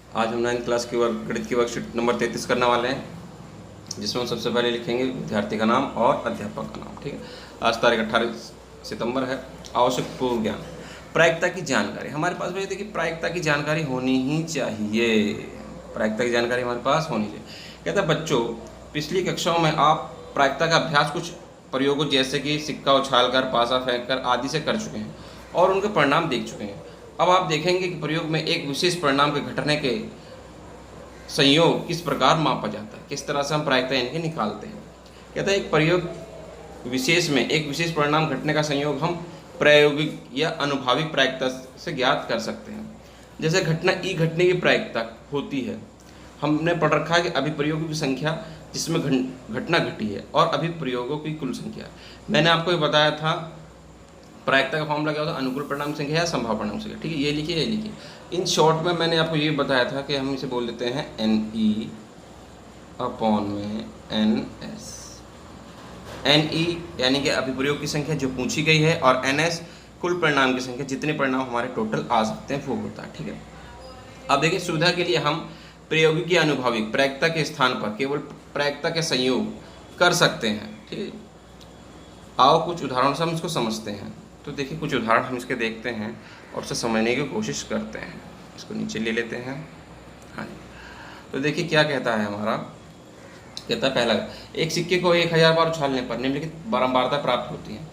आज हम 9th class की गणित की वर्कशीट नंबर 33 करने वाले हैं, जिसमें हम सबसे पहले लिखेंगे विद्यार्थी का नाम और अध्यापक का नाम। ठीक है। आज तारीख 18 सितंबर है। आवश्यक पूर्व ज्ञान, प्रायिकता की जानकारी हमारे पास भैया देखिए, प्रायिकता की जानकारी होनी ही चाहिए। प्रायिकता की जानकारी हमारे पास होनी चाहिए। कहता है बच्चों, पिछली कक्षाओं में आप प्रायिकता का अभ्यास कुछ प्रयोगों जैसे कि सिक्का उछालकर, पासा फेंककर आदि से कर चुके हैं और उनके परिणाम देख चुके हैं। अब आप देखेंगे कि प्रयोग में एक विशेष परिणाम के घटने के संयोग किस प्रकार मापा जाता है, किस तरह से हम प्रायिकता इनके निकालते हैं। कहता है एक प्रयोग विशेष में एक विशेष परिणाम घटने का संयोग हम प्रायोगिक या अनुभाविक प्रायिकता से ज्ञात कर सकते हैं। जैसे घटना ई घटने की प्रायिकता होती है। हमने पढ़ रखा है कि अभिप्रयोगों की संख्या जिसमें घटना घटी है और अभिप्रयोगों की कुल संख्या। मैंने आपको ये बताया था प्रायिकता का फॉर्मूला क्या होता है, अनुकूल परिणाम संख्या या संभाव्य परिणाम संख्या। ठीक है, ये लिखिए, ये लिखिए। इन शॉर्ट में मैंने आपको ये बताया था कि हम इसे बोल देते हैं NE अपॉन में NS। NE यानी कि अभिप्रयोग की संख्या जो पूछी गई है, और NS कुल परिणाम की संख्या, जितने परिणाम हमारे टोटल आ सकते हैं वो होता है। ठीक है। अब देखिए, सुविधा के लिए हम प्रायोगिक या अनुभाविक प्रायिकता के स्थान पर केवल प्रायिकता के संयोग कर सकते हैं। ठीक है। आओ कुछ उदाहरण से हम इसको समझते हैं। तो देखिए, कुछ उदाहरण हम इसके देखते हैं और उसे समझने की कोशिश करते हैं। इसको नीचे ले लेते हैं। हाँ जी। तो देखिए क्या कहता है हमारा। कहता है पहला, एक सिक्के को 1000 बार उछालने पर निम्नलिखित बारंबारता प्राप्त होती है।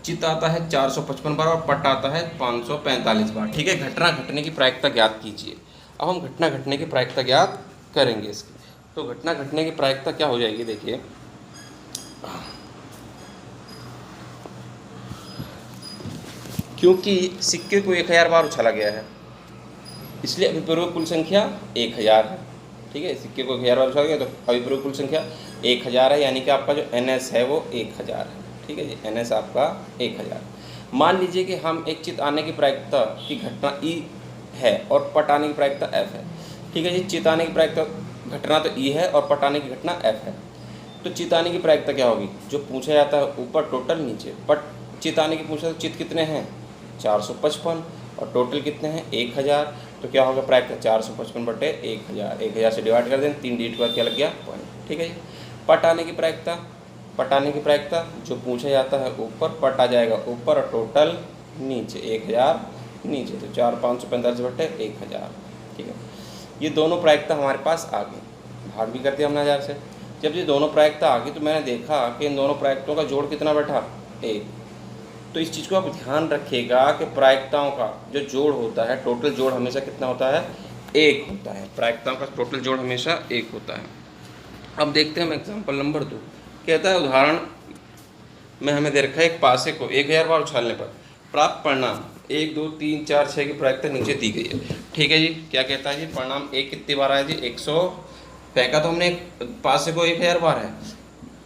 चित्त आता है 455 बार और पट आता है 545 बार। ठीक है। घटना घटने की प्रायिकता ज्ञात कीजिए। अब हम घटना घटने की प्रायिकता ज्ञात करेंगे इसकी। तो घटना घटने की प्रायिकता क्या हो जाएगी, देखिए। क्योंकि सिक्के को 1000 बार उछाला गया है, इसलिए अभिप्रयोग कुल संख्या 1000 है। ठीक है। सिक्के को 1000 बार उछाला गया तो अभिप्रयोग कुल संख्या 1000 है, यानी कि आपका जो NS है वो 1000 है। ठीक है जी, NS आपका 1000। मान लीजिए कि हम एक चित्त आने की प्रायिकता की घटना E है और पट आने की प्रायिकता F है। ठीक है जी। चित्त आने की प्रायिकता घटना तो E है और पट आने की घटना F है। तो चित्त आने की प्रायिकता क्या होगी, जो पूछा जाता है ऊपर टोटल, नीचे पट। चित्त आने की पूछा तो चित्त कितने हैं 455 और टोटल कितने हैं 1000। तो क्या होगा प्रायिकता 455 बटे 1000। 1000 से डिवाइड कर दें, 3 डिजिट के बाद क्या लग गया पॉइंट। ठीक है जी। पट आने की प्रायिकता, पट आने की प्रायिकता जो पूछा जाता है ऊपर, पट आ जाएगा ऊपर और टोटल नीचे 1000 नीचे, तो 4545 बटे 1000। ठीक है। ये दोनों प्रायिकता हमारे पास आ गई, भाग भी कर दिया हमने 1000 से। जब ये दोनों प्रायिकता आ गई तो मैंने देखा कि इन दोनों प्रायिकताओं का जोड़ कितना बैठा 1। तो इस चीज़ को आप ध्यान रखिएगा कि प्रायिकताओं का जो जोड़ होता है, टोटल जोड़ हमेशा कितना होता है 1 होता है। प्रायिकताओं का टोटल जोड़ हमेशा 1 होता है। अब देखते हैं हम एग्जाम्पल नंबर 2। कहता है उदाहरण में हमें दे रखा है एक पासे को 1000 बार उछालने पर प्राप्त परिणाम 1 2 3 4 6 की प्रायिकता नीचे दी गई है। ठीक है जी। क्या कहता है जी, परिणाम 1 कितनी बार आया जी 100। फेंका तो हमने पासे को 1000 बार है।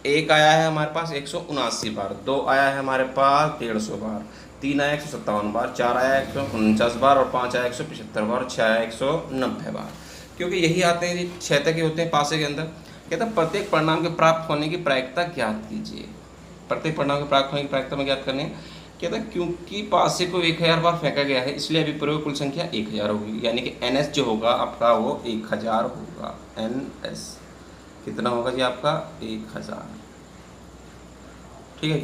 1 आया है हमारे पास 179 बार, 2 आया है हमारे पास 150 बार, 3 आया 157 बार, 4 आया 149 बार और 5 आया 175 बार और 6 आया 190 बार। क्योंकि यही आते हैं जी, 6 तक ही होते हैं पासे के अंदर। कहता है प्रत्येक परिणाम के प्राप्त होने की प्रायिकता ज्ञात कीजिए। प्रत्येक परिणाम के प्राप्त होने की प्रायिकता में ज्ञात करनी है। कहता है क्योंकि पासे को 1000 बार फेंका गया है, इसलिए अभिप्रयोग कुल संख्या 1000 होगी, यानी कि NS जो होगा आपका वो 1000 होगा। NS कितना होगा जी आपका 1000। ठीक है।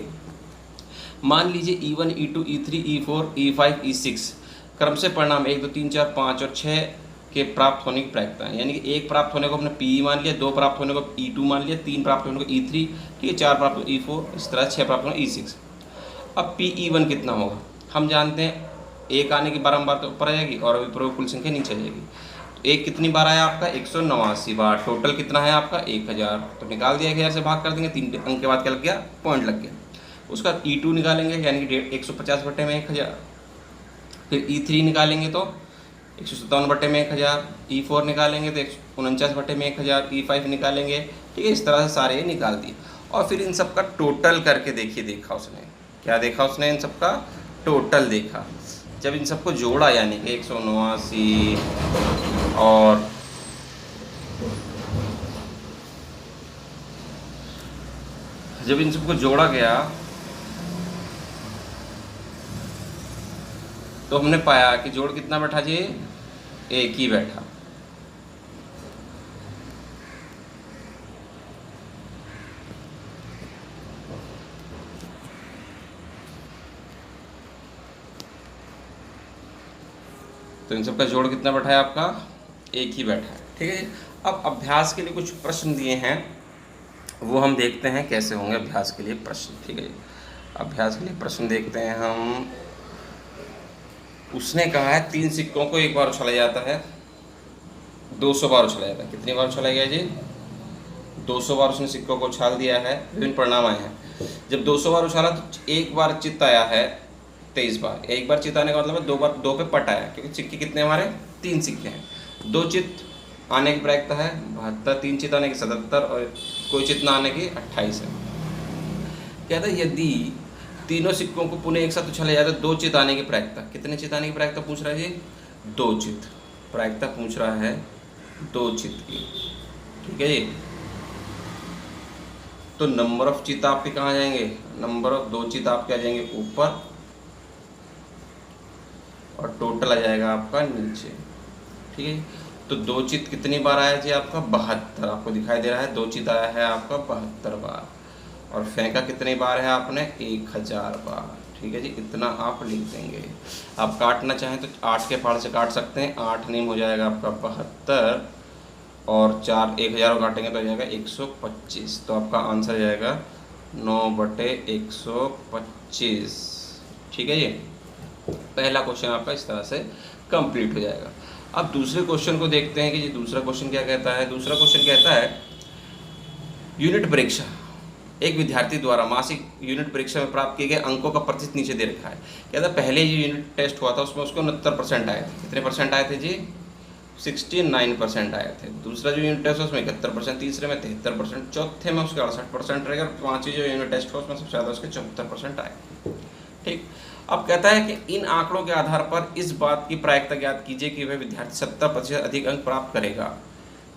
मान लीजिए E1 E2 E3 E4 E5 E6 क्रम से परिणाम 1 2 3 4 5 और 6 के प्राप्त होने की प्रायिकता है। यानी कि 1 प्राप्त होने को हमने PE मान लिया, 2 प्राप्त होने को E2 मान लिया, 3 प्राप्त होने को E3, ठीक है, 4 प्राप्त होने को E4, इस तरह 6 प्राप्त होने को E6। अब PE1 कितना होगा, हम जानते हैं 1 आने की बारंबार तो ऊपर आ जाएगी और अभिप्रयोग कुल संख्या नीचे आ जाएगी। तो 1 कितनी बार आया आपका 189 बार, टोटल कितना है आपका 1000। तो निकाल दिया 1000 से भाग कर देंगे, 3 अंक के बाद क्या लग गया पॉइंट लग गया। उसका E2 निकालेंगे, यानी कि 150 बटे में 1000। फिर E3 निकालेंगे तो 157 बटे में 1000। E4 निकालेंगे तो 149 बटे में 1000। E5 निकालेंगे। ठीक है। इस तरह से सारे निकाल दिए और फिर इन सब का टोटल करके देखिए, देखा उसने क्या देखा, उसने इन सब का टोटल देखा। जब इन सबको जोड़ा, यानी कि 189 और जब इन सबको जोड़ा गया तो हमने पाया कि जोड़ कितना बैठा जी 1 ही बैठा। तो इन सब का जोड़ कितना बैठा है आपका, एक ही बैठा है। ठीक है जी। अब अभ्यास के लिए कुछ प्रश्न दिए हैं, वो हम देखते हैं कैसे होंगे अभ्यास के लिए प्रश्न। ठीक है जी, अभ्यास के लिए प्रश्न देखते हैं हम। उसने कहा है 3 सिक्कों को एक बार उछाला जाता है, 200 बार उछाला जाता है। कितनी बार उछाला गया जी, 200 बार उसने सिक्कों को उछाल दिया है। विभिन्न परिणाम आए हैं। जब 200 बार उछाला तो एक बार चित्त आया है 23 बार। एक बार चित्त आने का मतलब है 2 बार 2 पे पट आया, क्योंकि सिक्के कितने हमारे 3 सिक्के हैं। 2 चित्त आने की प्रायिकता है 72, 3 चित्त आने की 77 और कोई चित्त ना आने की 28 है। कहता है यदि तीनों सिक्कों को पुनः एक साथ उछाला जाता है 2 चित्त आने की प्रायिकता। कितने चित्त आने की प्रायिकता पूछ रहा है जी, 2 चित्त प्रायिकता पूछ रहा है 2 चित्त की। ठीक है जी। तो नंबर ऑफ चित्त आपके कहाँ जाएंगे, नंबर ऑफ 2 चित्त आपके आ जाएंगे ऊपर और टोटल आ जाएगा आपका नीचे। ठीक है। तो 2 चित्त कितनी बार आया जी आपका 72, आपको दिखाई दे रहा है 2 चित्त आया है आपका 72 बार। और फेंका कितनी बार है आपने 1000 बार। ठीक है जी, इतना आप लिख देंगे। आप काटना चाहें तो 8 के पहाड़ से काट सकते हैं। 8 नहीं हो जाएगा आपका 72 और 4 1000 काटेंगे तो आ जाएगा 125। तो आपका आंसर जाएगा 9/125। ठीक है जी। पहला क्वेश्चन आपका इस तरह से कंप्लीट हो जाएगा। अब दूसरे क्वेश्चन को देखते हैं कि जी दूसरा क्वेश्चन क्या कहता है। दूसरा क्वेश्चन कहता है यूनिट परीक्षा, एक विद्यार्थी द्वारा मासिक यूनिट परीक्षा में प्राप्त किए गए अंकों का प्रतिशत नीचे दे रखा है। कहता है पहले जो यूनिट टेस्ट हुआ था उसमें उसको 69% आए थे। कितने परसेंट आए थे जी, 69% आए थे। दूसरा जो यूनिट टेस्ट उसमें 71%, तीसरे में 73%, चौथे में उसके 68% रहेगा, पाँचवीं जो यूनिट टेस्ट हुआ उसमें सबसे ज़्यादा उसके 74% आए। ठीक। अब कहता है कि इन आंकड़ों के आधार पर इस बात की प्रायिकता ज्ञात कीजिए कि वह विद्यार्थी 70% अधिक अंक प्राप्त करेगा,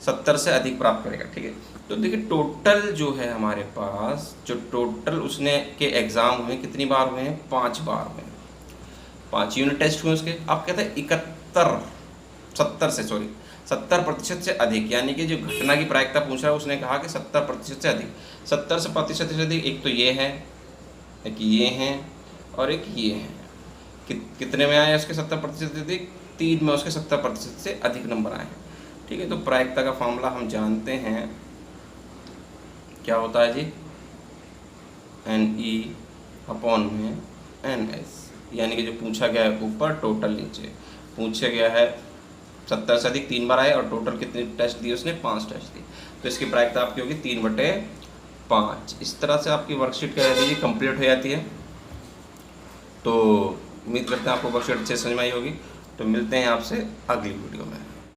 70 से अधिक प्राप्त करेगा। ठीक है। तो देखिए टोटल जो है हमारे पास, जो टोटल उसने के एग्ज़ाम हुए कितनी बार हुए हैं, 5 बार हुए, 5 यूनिट टेस्ट हुए उसके। अब कहते हैं 70% से अधिक, यानी कि जो घटना की प्रायिकता पूछ रहा है उसने कहा कि 70% से अधिक। 70% से अधिक एक तो ये है, एक ये हैं और एक ये हैं। कितने में आए उसके 70% से अधिक, 3 में उसके 70% से अधिक नंबर आए हैं। ठीक है। तो प्रायिकता का फॉर्मूला हम जानते हैं, क्या होता है जी, NE/NS, यानी कि जो पूछा गया है ऊपर टोटल नीचे। पूछा गया है 70 से अधिक 3 बार आए और टोटल कितने टेस्ट दिए उसने, 5 टेस्ट दिए। तो इसकी प्रायिकता आपकी होगी 3/5। इस तरह से आपकी वर्कशीट क्या रहती है, कंप्लीट हो जाती है। तो उम्मीद करते हैं आपको वर्कशीट अच्छे से समझ में आई होगी। तो मिलते हैं आपसे अगली वीडियो में।